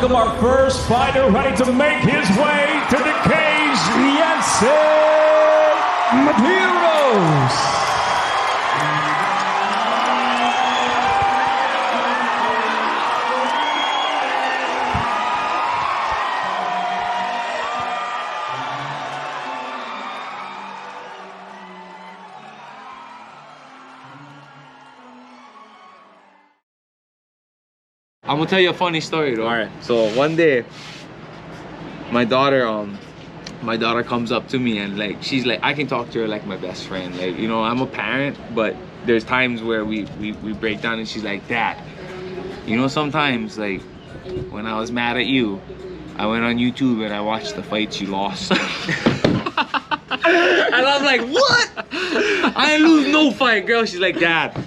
welcome our first fighter ready to make his way to the cage, Yancy Medeiros. I'm gonna tell you a funny story though. Alright. So one day my daughter comes up to me and like she's like, I can talk to her like my best friend. Like, you know, I'm a parent, but there's times where we break down and she's like, Dad, you know, sometimes like when I was mad at you, I went on YouTube and I watched the fights you lost. And I'm like, what? I didn't lose no fight, girl. She's like, Dad,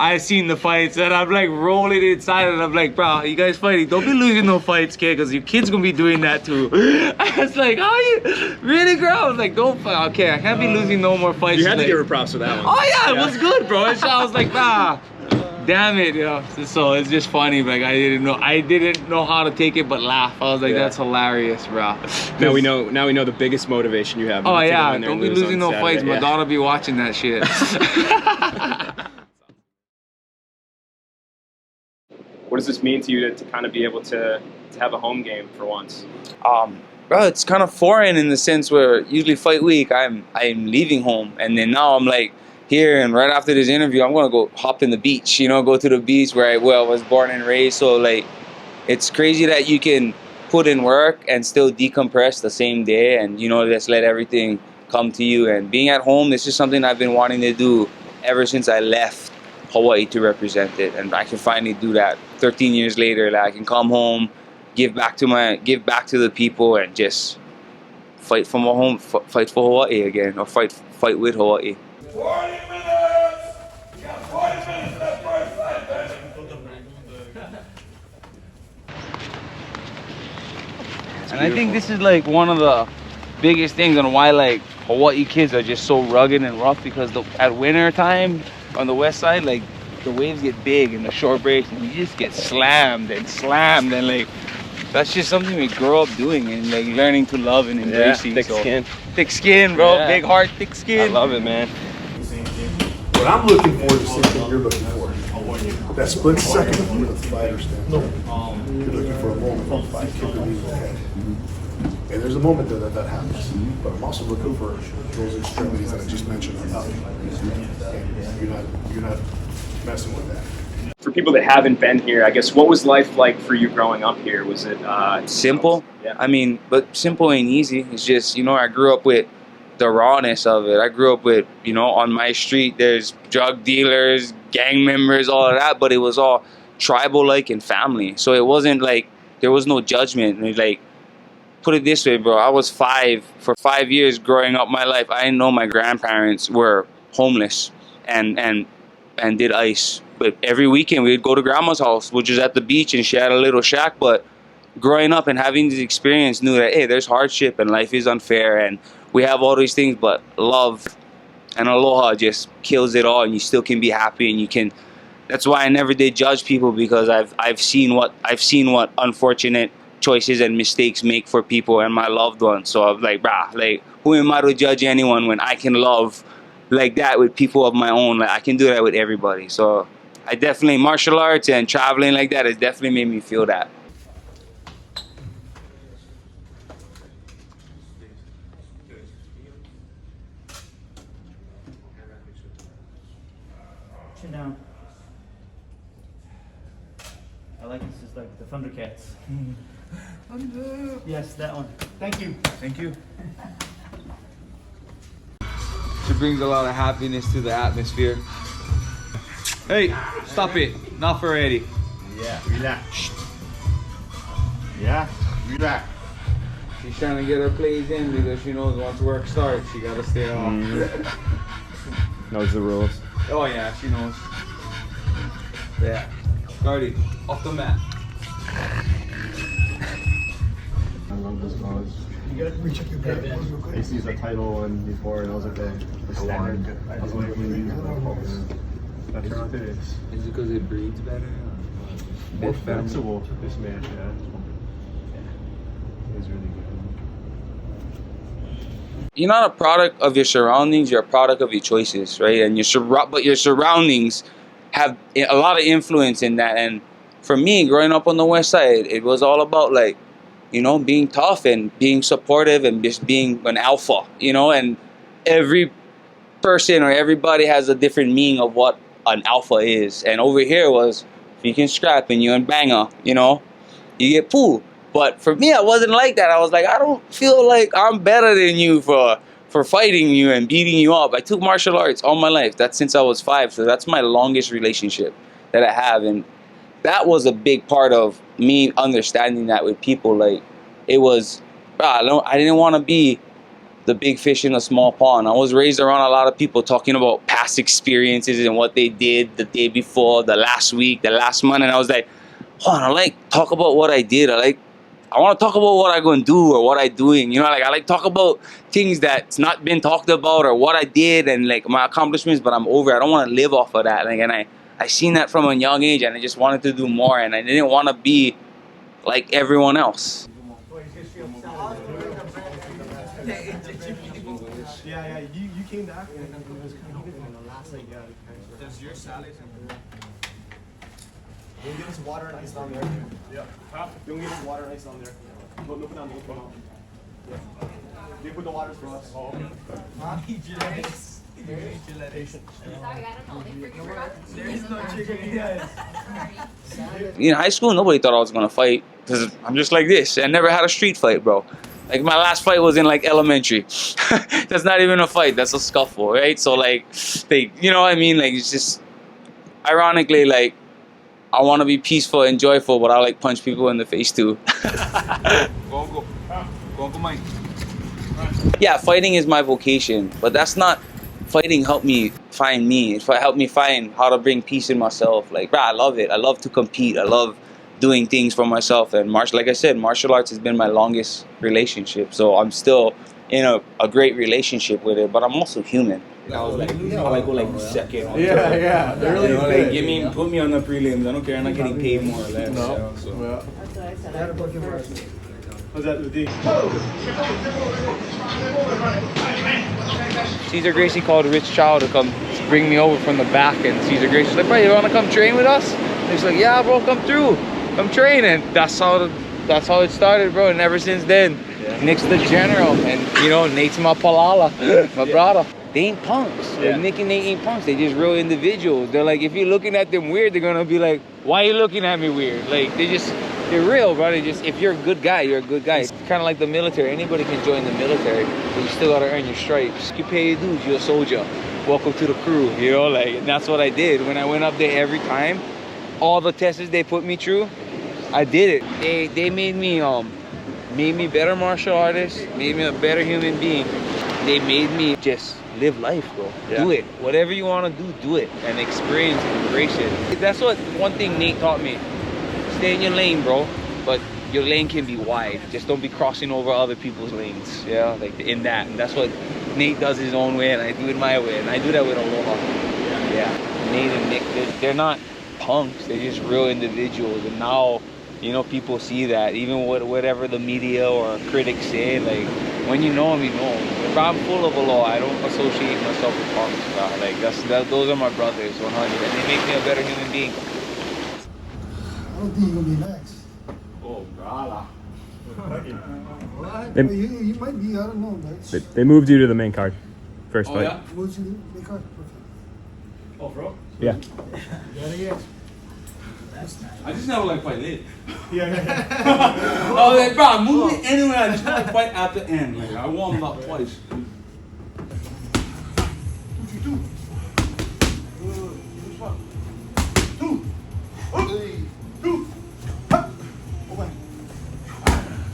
I seen the fights, and I'm like rolling inside, and I'm like, bro, you guys fighting? Don't be losing no fights, kid, because your kid's gonna be doing that too. I was like, oh, you really, girl? I was like, don't fight. Okay, I can't be losing no more fights. You had to like, give her props for that one. Oh yeah, it was good, bro. And so I was like, nah, damn it, you know. So it's just funny, like I didn't know how to take it but laugh. I was like, that's hilarious, bro. Now we know the biggest motivation you have. Oh yeah, don't be losing no fights. My daughter be watching that shit. What does this mean to you to kind of be able to have a home game for once? Bro, it's kind of foreign in the sense where usually fight week I'm leaving home, and then now I'm like here, and right after this interview I'm gonna go hop in the beach, you know, go to the beach where I was born and raised. So like it's crazy that you can put in work and still decompress the same day, and you know, just let everything come to you. And being at home, this is something I've been wanting to do ever since I left Hawaii to represent it, and I can finally do that 13 years later. Like I can come home, give back to the people, and just fight for my home, fight for Hawaii again, or fight with Hawaii. 40 minutes! You got 40 minutes that first fight, baby! And I think this is like one of the biggest things on why like Hawaii kids are just so rugged and rough, because at winter time on the west side, like the waves get big and the short breaks, and you just get slammed, and like that's just something we grow up doing and like learning to love and embracing. Thick skin, bro. Big heart, thick skin. I love it, man. What I'm looking for is the same thing you're looking for. That split second when the fighter stands up. You're looking for a moment when the fight kick the knee to the head. And there's a moment there that happens. But I'm also looking for those extremities that I just mentioned on top. And you're not messing with that. For people that haven't been here, I guess, what was life like for you growing up here? Was it simple? Yeah. I mean, but simple ain't easy. It's just, you know, I grew up with the rawness of it. I grew up with, you know, on my street there's drug dealers, gang members, all of that, but it was all tribal-like and family. So it wasn't like there was no judgment. And like, put it this way, bro, I was 5 for 5 years growing up my life. I didn't know my grandparents were homeless and did ice. But every weekend we'd go to grandma's house, which is at the beach, and she had a little shack. But growing up and having this experience, knew that, hey, there's hardship and life is unfair and we have all these things, but love and aloha just kills it all, and you still can be happy, and you can. That's why I never did judge people, because I've seen what unfortunate choices and mistakes make for people and my loved ones. So I'm like, brah, like, who am I to judge anyone when I can love like that with people of my own? Like, I can do that with everybody. So I definitely, martial arts and traveling like that has definitely made me feel that. Sit down. I like this is like the Thundercats. Yes, that one. Thank you. Thank you. She brings a lot of happiness to the atmosphere. Hey, stop it. Not for Eddie. Yeah, relax. Yeah, relax. She's trying to get her plays in because she knows once work starts, she gotta stay off. Knows the rules. Oh yeah, she knows. Yeah. Guardy, off the mat. I love this college. You gotta recheck your grade real quick. I used to use a title one before, and I was like, the standard. I was like, that's what it is. Is it because it breathes better? More flexible, this match, yeah. is really good. You're not a product of your surroundings, you're a product of your choices, right? And but your surroundings have a lot of influence in that. And for me, growing up on the West Side, it was all about like, you know, being tough and being supportive and just being an alpha, you know, and every person or everybody has a different meaning of what an alpha is. And over here was, if you can scrap and you're a banger, you know, you get pulled. But for me, I wasn't like that. I was like, I don't feel like I'm better than you for fighting you and beating you up. I took martial arts all my life. That's since I was 5. So that's my longest relationship that I have. And that was a big part of me understanding that with people. Like, it was, I didn't want to be the big fish in a small pond. I was raised around a lot of people talking about past experiences and what they did the day before, the last week, the last month. And I was like, oh, I like talk about what I did. I want to talk about what I'm going to do or what I'm doing. You know, like I like talk about things that's not been talked about or what I did and like my accomplishments, but I'm over it. I don't want to live off of that. Like, and I seen that from a young age and I just wanted to do more and I didn't want to be like everyone else. Yeah, you came back and it was kind of in the last like does your salad you give us water and ice down there. Yeah. Huh? You give us water and ice down there. Look down, look down. Yeah. They put the waters for us. Oh. Huh? Genetics. Patient. Sorry, I don't know. They freaking forgot. There is no chicken. Yes. In high school, nobody thought I was going to fight because I'm just like this. I never had a street fight, bro. Like, my last fight was in, like, elementary. That's not even a fight. That's a scuffle, right? So, like, you know what I mean? Like, it's just, ironically, like, I want to be peaceful and joyful, but I, like, punch people in the face, too. Go, Mike. Yeah, fighting is my vocation, but that's not, fighting helped me find me. It helped me find how to bring peace in myself. Like, bro, I love it. I love to compete. I love doing things for myself, and like I said, martial arts has been my longest relationship, so I'm still in a great relationship with it, but I'm also human. I was like, I go like second. Yeah. They're really like, put me on the prelims. I don't care. I'm not getting paid more or less. No. So. Was that the thing? Cesar Gracie called Rich Chow to come bring me over from the back, and Cesar Gracie's like, bro, you want to come train with us? And he's like, yeah, bro, come through. I'm training. That's how it started, bro. And ever since then, Nick's the general, and you know, Nate's my palala, my brother. They ain't punks. Like, Nick and Nate ain't punks. They just real individuals. They're like, if you're looking at them weird, they're gonna be like, why are you looking at me weird? Like, they're real, bro. If you're a good guy, you're a good guy. It's kind of like the military. Anybody can join the military, but you still gotta earn your stripes. You pay your dues. You're a soldier. Welcome to the crew. You know, like, and that's what I did when I went up there every time. All the tests they put me through, I did it. They made me better martial artist, made me a better human being. They made me just live life, bro. Do it. Whatever you want to do it and experience and embrace it. That's what one thing Nate taught me. Stay in your lane, bro, but your lane can be wide. Just don't be crossing over other people's lanes. Yeah, like in that. And that's what Nate does his own way and I do it my way. And I do that with Aloha. Yeah. Nate and Nick, they're not punks. They're just real individuals. And now, you know, people see that. Even whatever the media or critics say, like, when you know them, you know them. If I'm full of Aloha, I don't associate myself with punks. Like, those are my brothers, 100. And they make me a better human being. I don't think you're gonna be next. Oh, brala. What? You might be, I don't know, but They moved you to the main card. First fight. Yeah? what's you make up? Oh, bro? Yeah. I just never like fight late. Yeah. I was like, bro, move me anywhere. I just want to fight at the end. Like, I warmed up twice.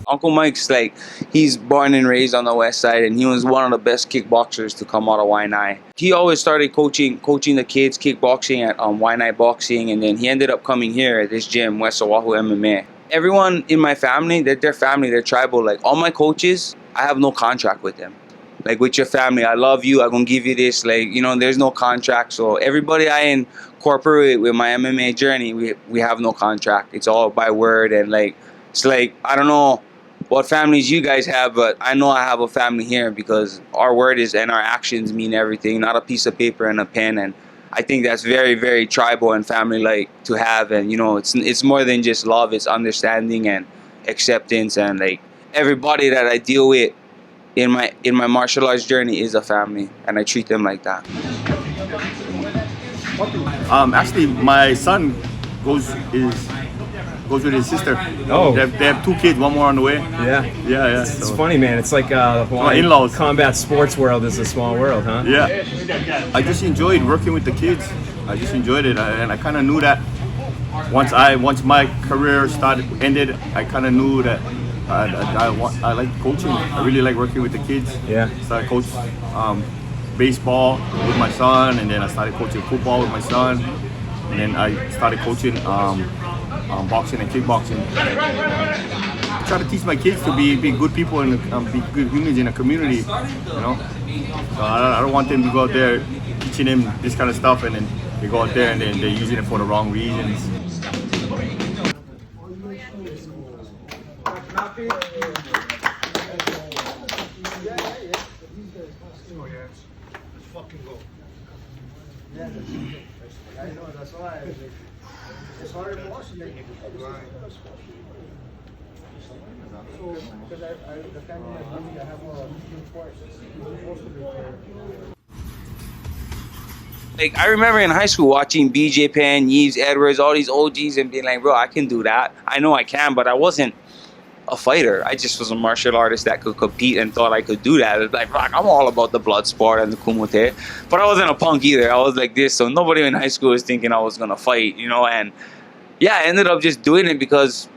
Uncle Mike's like, he's born and raised on the West Side, and he was one of the best kickboxers to come out of Waianae. He always started coaching the kids kickboxing at Waianae Boxing, and then he ended up coming here at this gym, West Oahu MMA. Everyone in my family, they're family, they're tribal. Like, all my coaches, I have no contract with them. Like, with your family, I love you, I'm gonna give you this. Like, you know, there's no contract. So everybody I incorporate with my MMA journey, we have no contract. It's all by word, and like, it's like, I don't know what families you guys have, but I know I have a family here because our word is and our actions mean everything, not a piece of paper and a pen. And I think that's very, very tribal and family-like to have. And, you know, it's more than just love. It's understanding and acceptance. And, like, everybody that I deal with in my martial arts journey is a family. And I treat them like that. Actually, my son goes with his sister. Oh. They have 2 kids, 1 more on the way. Yeah. It's So- funny, man. It's like the Hawaii in-laws. combat sports world is a small world, huh? Yeah. I just enjoyed working with the kids. I just enjoyed it, and I kind of knew that once my career ended, I kind of knew that I like coaching. I really like working with the kids. Yeah. So I coached baseball with my son, and then I started coaching football with my son, and then I started coaching boxing and kickboxing. I try to teach my kids to be good people and be good humans in a community, you know. So I don't want them to go out there teaching them this kind of stuff, and then they go out there and then they're using it for the wrong reasons. Like, I remember in high school watching BJ Penn, Yves Edwards, all these OGs, and being like, bro, I can do that. I know I can, but I wasn't a fighter. I just was a martial artist that could compete and thought I could do that. It's like, I'm all about the blood sport and the kumite. But I wasn't a punk either. I was like this, so nobody in high school was thinking I was going to fight, you know? And yeah, I ended up just doing it because,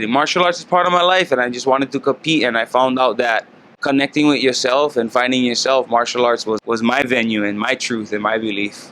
martial arts is part of my life, and I just wanted to compete. And I found out that connecting with yourself and finding yourself, martial arts was my venue and my truth and my belief.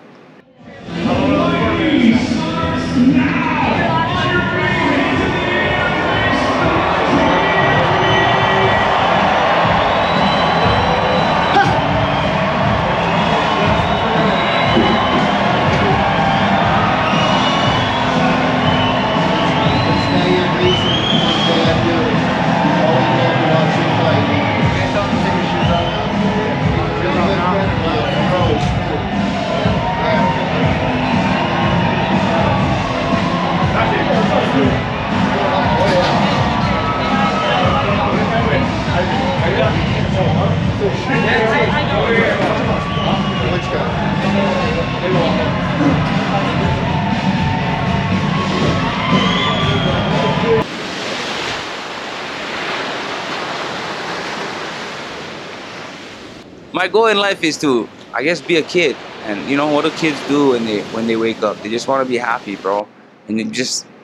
My goal in life is to, I guess, be a kid. And you know what do kids do when they wake up? They just want to be happy, bro. And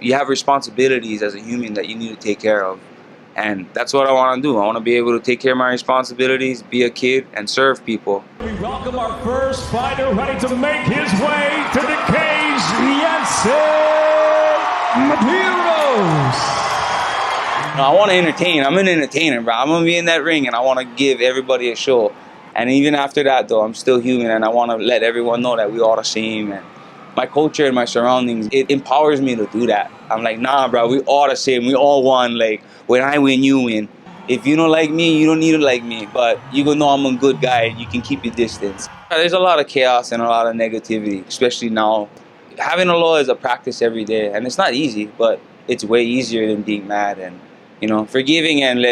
you have responsibilities as a human that you need to take care of. And that's what I want to do. I want to be able to take care of my responsibilities, be a kid, and serve people. We welcome our first fighter ready to make his way to the cage, Yancy Medeiros. I want to entertain. I'm an entertainer, bro. I'm going to be in that ring, and I want to give everybody a show. And even after that, though, I'm still human, and I want to let everyone know that we all the same. And my culture and my surroundings, it empowers me to do that. I'm like, nah, bro, we all the same. We all one. Like, when I win, you win. If you don't like me, you don't need to like me. But you gonna know I'm a good guy, and you can keep your distance. There's a lot of chaos and a lot of negativity, especially now. Having Aloha is a practice every day, and it's not easy, but it's way easier than being mad. And, you know, forgiving and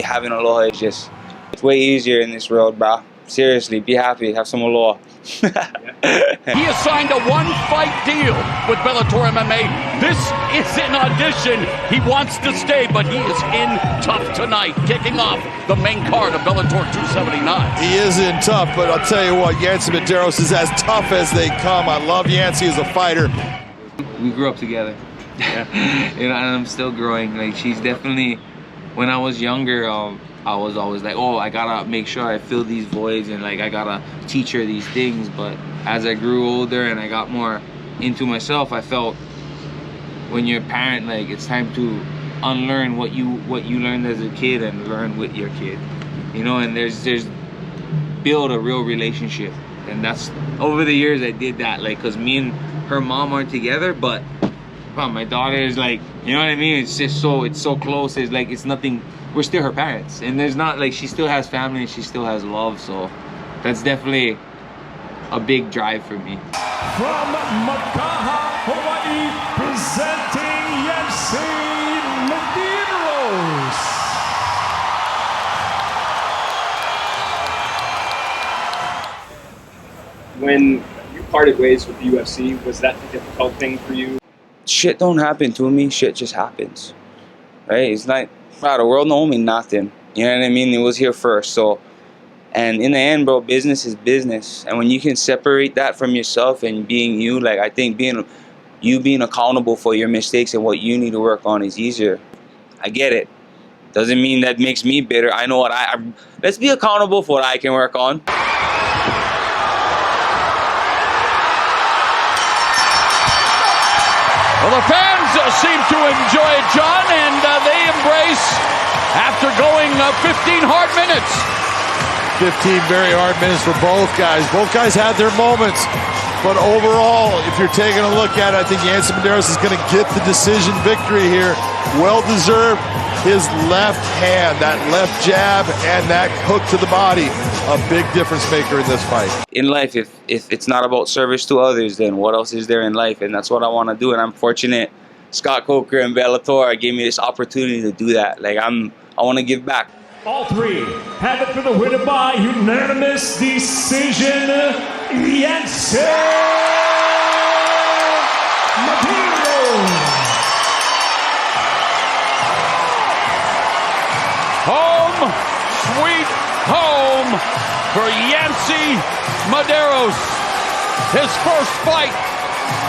having Aloha is just, it's way easier in this world, bro. Seriously, be happy, have some Aloha. He has signed a one-fight deal with Bellator MMA. This is an audition. He wants to stay, but he is in tough tonight, kicking off the main card of Bellator 279. He is in tough, but I'll tell you what, Yancy Medeiros is as tough as they come. I love Yancy as a fighter. We grew up together. You know, and I'm still growing. Like, she's definitely, when I was younger, I was always like, oh, I gotta make sure I fill these voids, and like I gotta teach her these things. But as I grew older and I got more into myself, I felt when you're a parent, like, it's time to unlearn what you learned as a kid and learn with your kid, you know. And there's build a real relationship, and that's over the years I did that, like, because me and her mom aren't together, but Well, my daughter is like, you know what I mean? It's just it's so close. It's like, it's nothing. We're still her parents, and there's not like, she still has family and she still has love. So that's definitely a big drive for me. From Aloha, Hawaii, presenting Yancy Medeiros. When you parted ways with the UFC, was that a difficult thing for you? Shit don't happen to me. Shit just happens, right? It's like, wow, the world don't owe me nothing. You know what I mean? It was here first. So, and in the end, bro, business is business. And when you can separate that from yourself and being you, like, I think being accountable for your mistakes and what you need to work on is easier. I get it. Doesn't mean that makes me bitter. I know what let's be accountable for what I can work on. Well, the fans seem to enjoy it, John, and they embrace after going 15 hard minutes. 15 very hard minutes for both guys. Both guys had their moments. But overall, if you're taking a look at it, I think Yancy Medeiros is going to get the decision victory here. Well-deserved. His left hand, that left jab, and that hook to the body, a big difference maker in this fight. In life, if it's not about service to others, then what else is there in life? And that's what I want to do. And I'm fortunate Scott Coker and Bellator gave me this opportunity to do that. Like, I want to give back. All three have it for the winner by unanimous decision, Yancy Medeiros. Home, sweet home for Yancy Medeiros. His first fight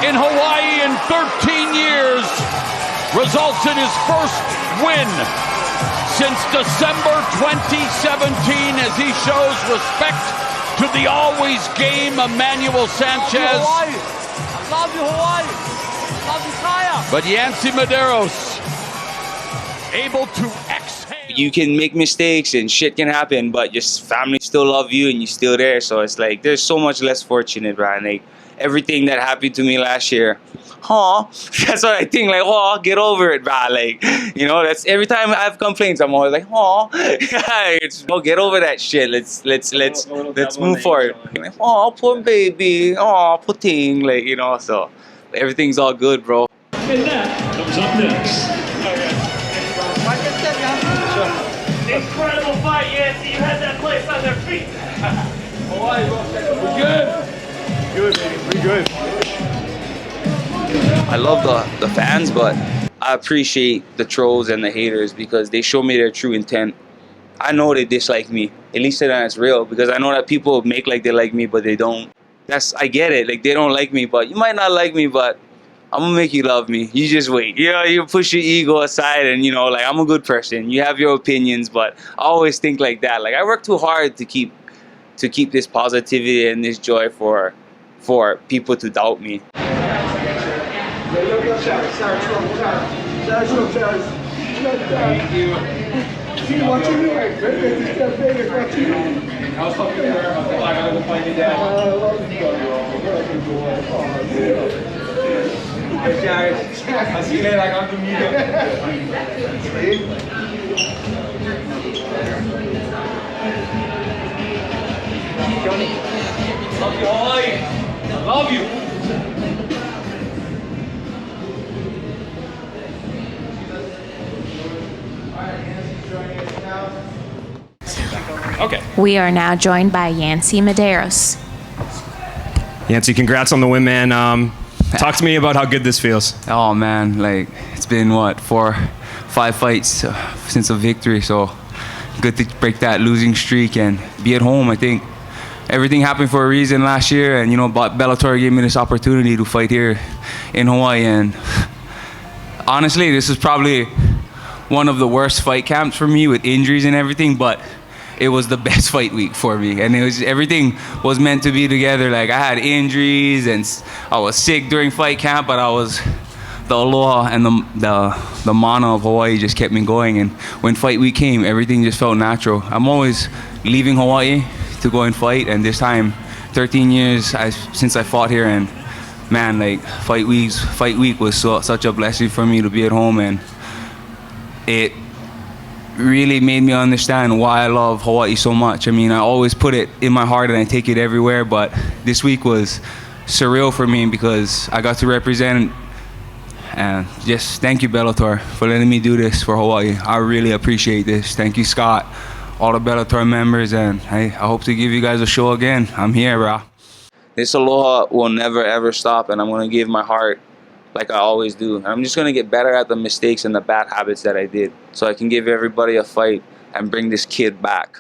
in Hawaii in 13 years results in his first win since December 2017 as he shows respect to the always game Emmanuel Sanchez. Love you, Hawaii. Love you, Kaya. But Yancy Medeiros able to exhale. You can make mistakes and shit can happen, but your family still love you and you're still there. So it's like, there's so much less fortunate, Brian. Like, everything that happened to me last year, that's what I think, like, get over it, bro. Like, you know, that's every time I have complaints, I'm always like, get over that shit. Let's move forward. Like, poor baby, poor thing, like, you know. So everything's all good, bro. And that comes up next. Incredible fight, Yancy. You had that place on their feet. Hawaii, We're good. Good, baby. We're good. I love the fans, but I appreciate the trolls and the haters because they show me their true intent. I know they dislike me. At least that's real, because I know that people make like they like me, but they don't. I get it. Like, they don't like me, but you might not like me, but I'm gonna make you love me. You just wait. You know, you push your ego aside and, you know, like, I'm a good person. You have your opinions, but I always think like that. Like, I work too hard to keep this positivity and this joy for people to doubt me. I'll see you later. I got to meet you. Love you, Hawaii. I love you. Okay. We are now joined by Yancy Medeiros. Yancy, congrats on the win, man. Talk to me about how good this feels. Oh man, like, it's been what, 4-5 fights since a victory, so good to break that losing streak and be at home. I think everything happened for a reason last year, and, you know, Bellator gave me this opportunity to fight here in Hawaii, and honestly, this is probably one of the worst fight camps for me with injuries and everything, but it was the best fight week for me, and everything was meant to be together. Like, I had injuries and I was sick during fight camp, but the Aloha and the mana of Hawaii just kept me going. And when fight week came, everything just felt natural. I'm always leaving Hawaii to go and fight, and this time, 13 years since I fought here, and man, like fight week was such a blessing for me to be at home, and it really made me understand why I love Hawaii so much. I mean, I always put it in my heart and I take it everywhere, but this week was surreal for me because I got to represent. And just thank you, Bellator, for letting me do this for Hawaii. I really appreciate this. Thank you, Scott, all the Bellator members, and hey, I hope to give you guys a show again. I'm here, bro. This Aloha will never, ever stop, and I'm going to give my heart like I always do. And I'm just going to get better at the mistakes and the bad habits that I did so I can give everybody a fight and bring this kid back.